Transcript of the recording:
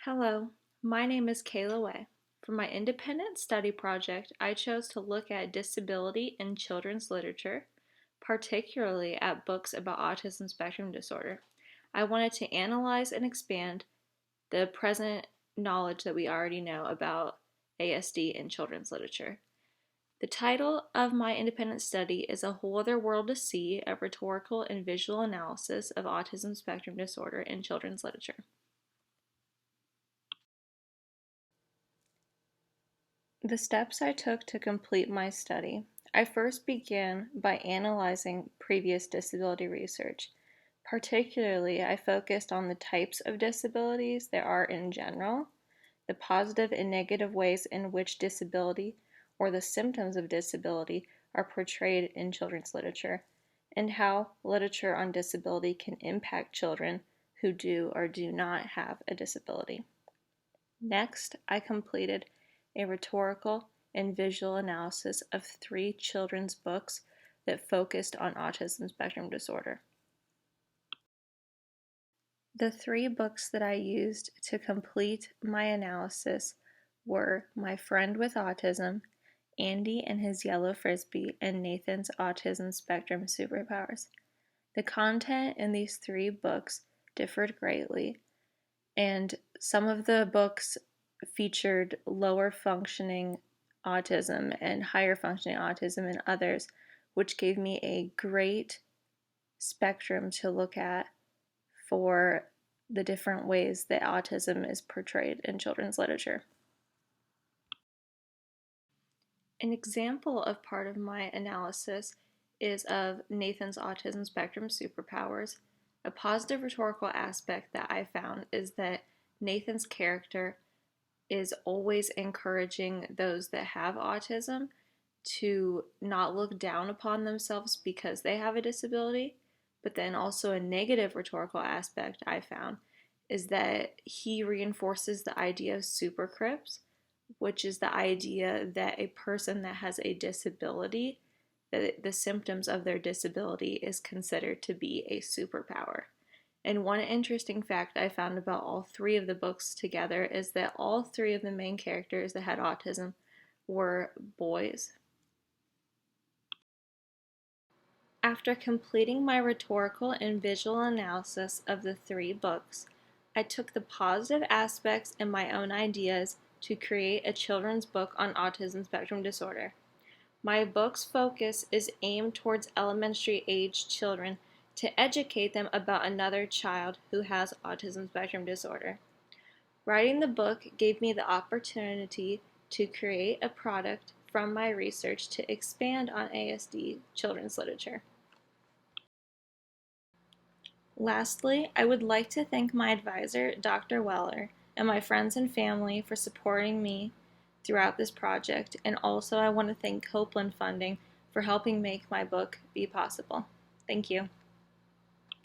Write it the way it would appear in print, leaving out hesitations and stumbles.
Hello, my name is Kayla Way. For my independent study project, I chose to look at disability in children's literature, particularly at books about autism spectrum disorder. I wanted to analyze and expand the present knowledge that we already know about ASD in children's literature. The title of my independent study is A Whole Other World to See, a rhetorical and visual analysis of autism spectrum disorder in children's literature. The steps I took to complete my study. I first began by analyzing previous disability research. Particularly, I focused on the types of disabilities there are in general, the positive and negative ways in which disability or the symptoms of disability are portrayed in children's literature, and how literature on disability can impact children who do or do not have a disability. Next, I completed a rhetorical and visual analysis of 3 children's books that focused on autism spectrum disorder. The 3 books that I used to complete my analysis were My Friend with Autism, Andy and His Yellow Frisbee, and Nathan's Autism Spectrum Superpowers. The content in these 3 books differed greatly, and some of the books featured lower functioning autism and higher functioning autism in others, which gave me a great spectrum to look at for the different ways that autism is portrayed in children's literature. An example of part of my analysis is of Nathan's Autism Spectrum Superpowers. A positive rhetorical aspect that I found is that Nathan's character is always encouraging those that have autism to not look down upon themselves because they have a disability. But then also a negative rhetorical aspect I found is that he reinforces the idea of supercrips, which is the idea that a person that has a disability, that the symptoms of their disability is considered to be a superpower. And one interesting fact I found about all 3 of the books together is that all 3 of the main characters that had autism were boys. After completing my rhetorical and visual analysis of the 3 books, I took the positive aspects and my own ideas to create a children's book on autism spectrum disorder. My book's focus is aimed towards elementary age children to educate them about another child who has autism spectrum disorder. Writing the book gave me the opportunity to create a product from my research to expand on ASD children's literature. Lastly, I would like to thank my advisor, Dr. Weller, and my friends and family for supporting me throughout this project, and also I want to thank Copeland Funding for helping make my book be possible. Thank you.